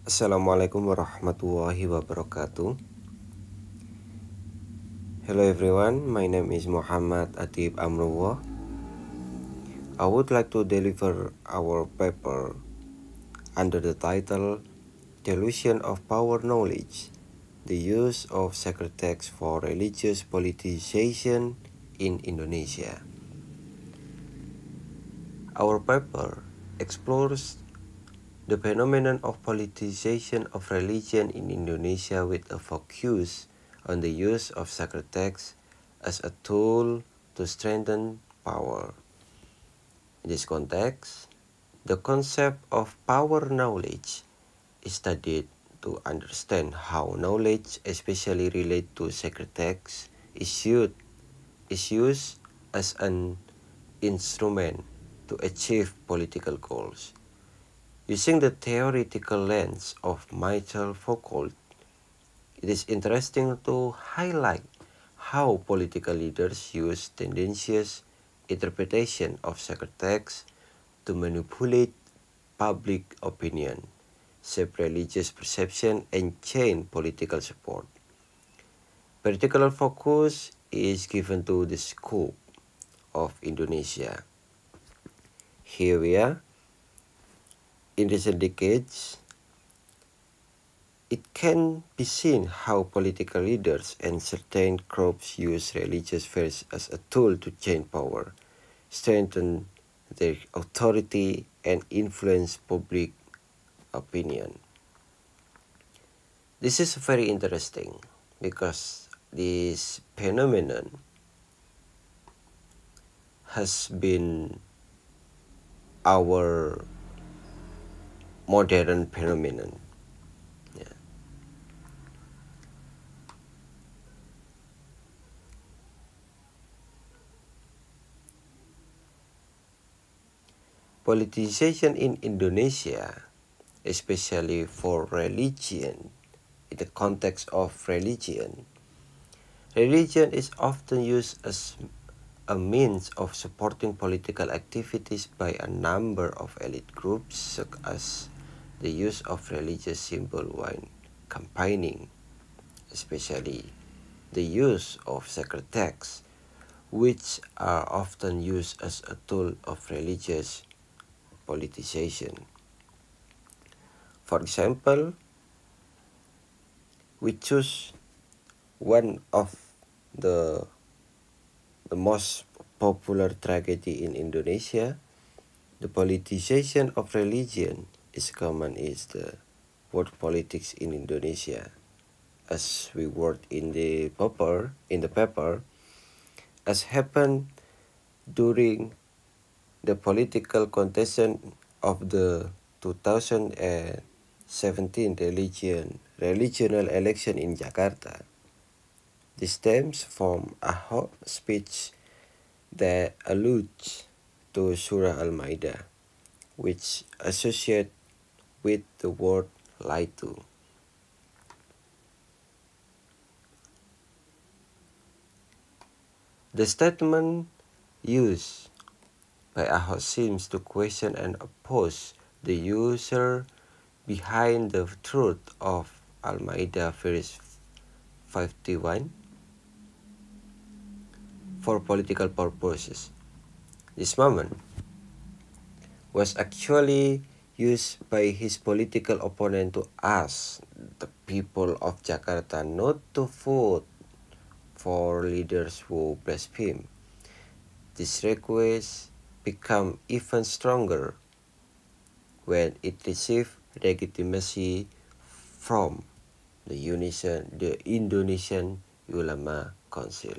Assalamualaikum warahmatullahi wabarakatuh. Hello everyone, my name is Muhammad Adib Amrullah. I would like to deliver our paper under the title Delusion of Power Knowledge, the Use of Sacred Texts for Religious Politicization in Indonesia. Our paper explores the phenomenon of politicization of religion in Indonesia with a focus on the use of sacred texts as a tool to strengthen power. In this context, the concept of power knowledge is studied to understand how knowledge, especially related to sacred texts, is used as an instrument to achieve political goals. Using the theoretical lens of Michael Foucault, it is interesting to highlight how political leaders use tendencies interpretation of sacred texts to manipulate public opinion, shape religious perception, and change political support. Particular focus is given to the scope of Indonesia. Here we are. In recent decades, it can be seen how political leaders and certain groups use religious faith as a tool to change power, strengthen their authority, and influence public opinion. This is very interesting because this phenomenon has been our modern phenomenon. Yeah. Politicization in Indonesia, especially for religion, in the context of religion is often used as a means of supporting political activities by a number of elite groups, such as the use of religious symbol when campaigning, especially the use of sacred texts, which are often used as a tool of religious politicization. For example, we choose one of the most popular tragedy in Indonesia. The politicization of religion is common is the word politics in Indonesia. As we wrote in the paper, as happened during the political contestant of the 2017 regional election in Jakarta. This stems from a hot speech that alludes to Surah Al-Ma'idah, which associate with the word lie to. The statement used by Ahok seems to question and oppose the user behind the truth of Al-Ma'idah verse 51 for political purposes. This moment was actually used by his political opponent to ask the people of Jakarta not to vote for leaders who blaspheme. This request became even stronger when it received legitimacy from the Indonesian Ulama Council.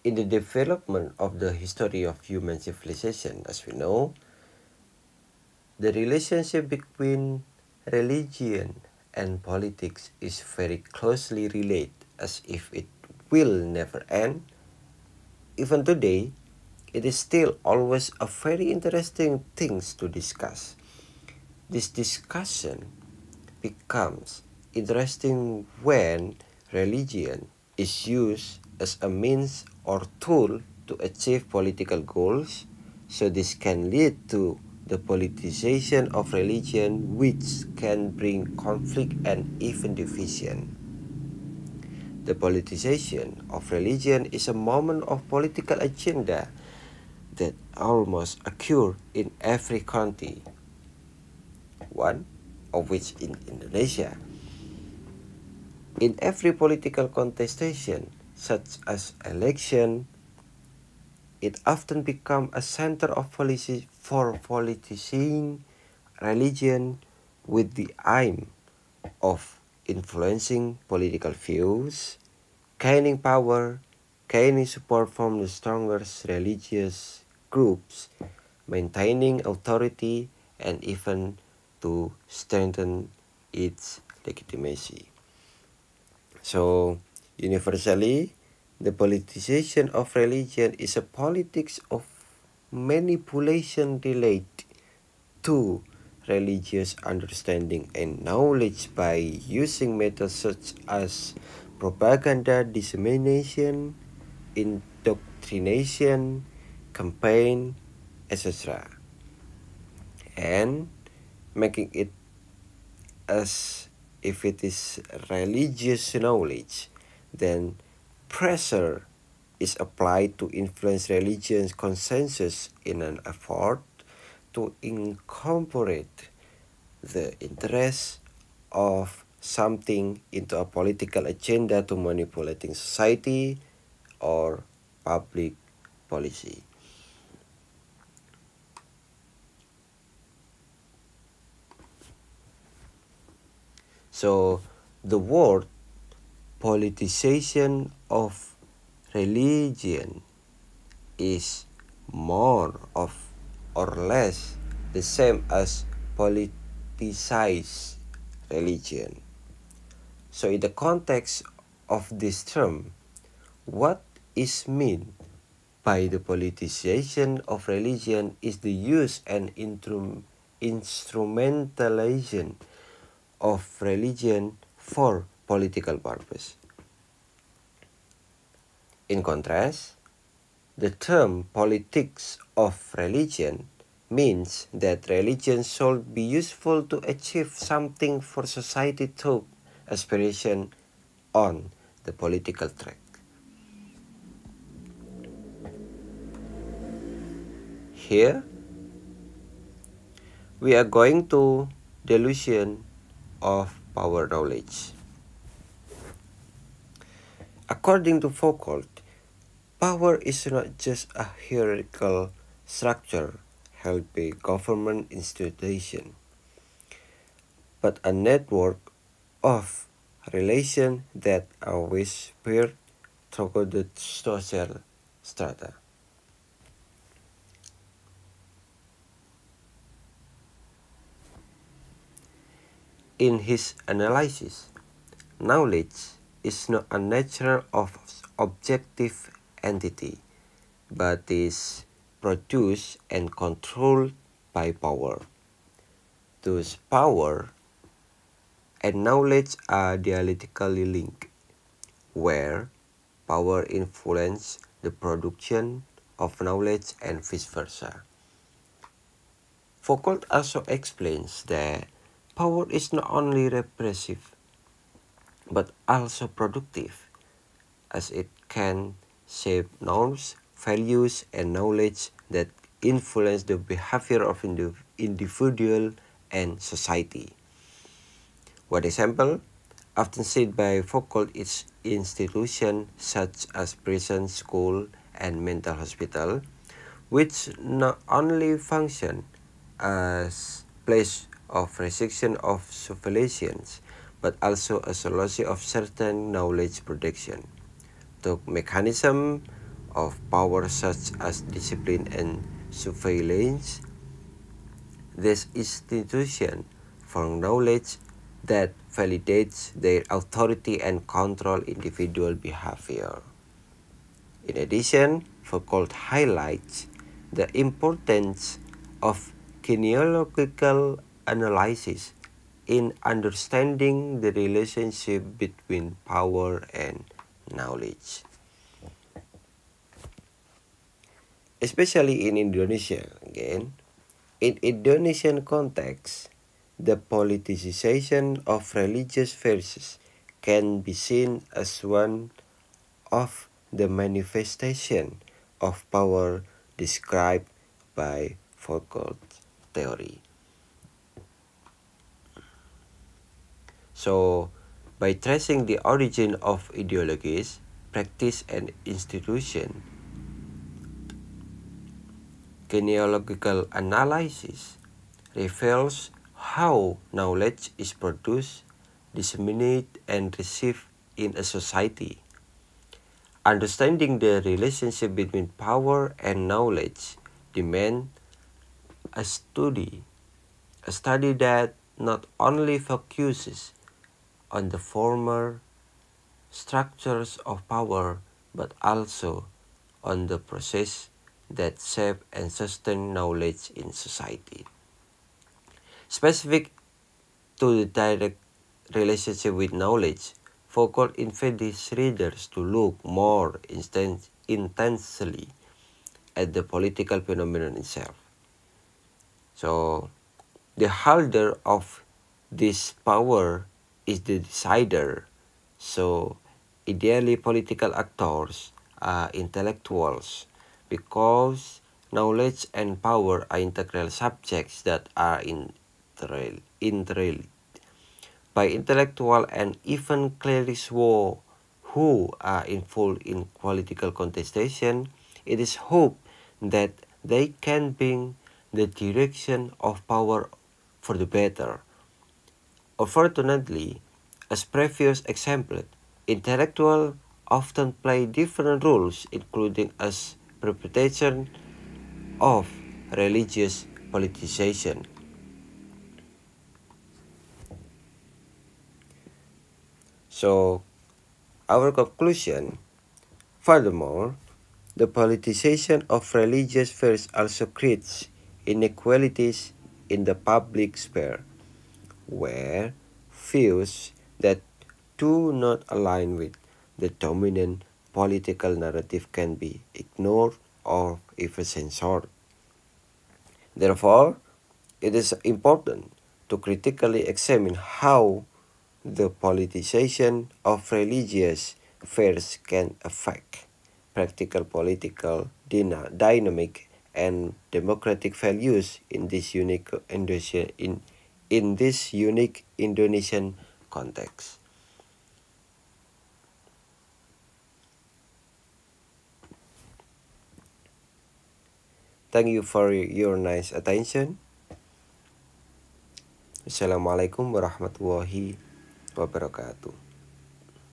In the development of the history of human civilization, as we know, the relationship between religion and politics is very closely related, as if it will never end. Even today, it is still always a very interesting thing to discuss. This discussion becomes interesting when religion is used as a means or tool to achieve political goals, so this can lead to the politicization of religion, which can bring conflict and even division. The politicization of religion is a moment of political agenda that almost occur in every country, one of which in Indonesia. In every political contestation, such as election, it often becomes a center of policy for politicizing religion with the aim of influencing political views, gaining power, gaining support from the strongest religious groups, maintaining authority, and even to strengthen its legitimacy. So, universally, the politicization of religion is a politics of manipulation related to religious understanding and knowledge by using methods such as propaganda, dissemination, indoctrination, campaign, etc. And making it as if it is religious knowledge, then pressure is applied to influence religion's consensus in an effort to incorporate the interests of something into a political agenda to manipulating society or public policy. So the word politicization of religion is more of or less the same as politicized religion. So in the context of this term, what is meant by the politicization of religion is the use and instrumentalization of religion for political purpose. In contrast, the term politics of religion means that religion should be useful to achieve something for society through aspiration on the political track. Here, we are going to delusion of power knowledge. According to Foucault, power is not just a hierarchical structure held by government institution, but a network of relations that are whispered through the social strata. In his analysis, knowledge is not a natural of objective entity, but is produced and controlled by power. Thus, power and knowledge are dialectically linked, where power influences the production of knowledge and vice versa. Foucault also explains that power is not only repressive, but also productive, as it can shape norms, values, and knowledge that influence the behavior of individual and society. One example, often cited by Foucault, is institutions such as prison, school, and mental hospital, which not only function as place of restriction of surveillance, but also a solution of certain knowledge production. The mechanism of power such as discipline and surveillance, this institution for knowledge that validates their authority and control individual behavior. In addition, Foucault highlights the importance of genealogical analysis in understanding the relationship between power and knowledge. Especially in Indonesia, again, In Indonesian context, the politicization of religious verses can be seen as one of the manifestation of power described by Foucault theory. So, by tracing the origin of ideologies, practice, and institution, genealogical analysis reveals how knowledge is produced, disseminated, and received in a society. Understanding the relationship between power and knowledge demands a study that not only focuses on the former structures of power, but also on the process that shape and sustain knowledge in society. Specific to the direct relationship with knowledge, Foucault invites his readers to look more intensely at the political phenomenon itself. So, the holder of this power is the decider. So, ideally political actors are intellectuals, because knowledge and power are integral subjects that are interrelated. By intellectual and even clerics who are involved in political contestation, it is hoped that they can bring the direction of power for the better. Unfortunately, as previous example, intellectuals often play different roles, including as perpetration of religious politicization. So, our conclusion, furthermore, the politicization of religious affairs also creates inequalities in the public sphere, where views that do not align with the dominant political narrative can be ignored or even censored. Therefore, it is important to critically examine how the politicization of religious affairs can affect practical political dynamic and democratic values in this unique Indonesian context. Thank you for your nice attention. Assalamualaikum warahmatullahi wabarakatuh.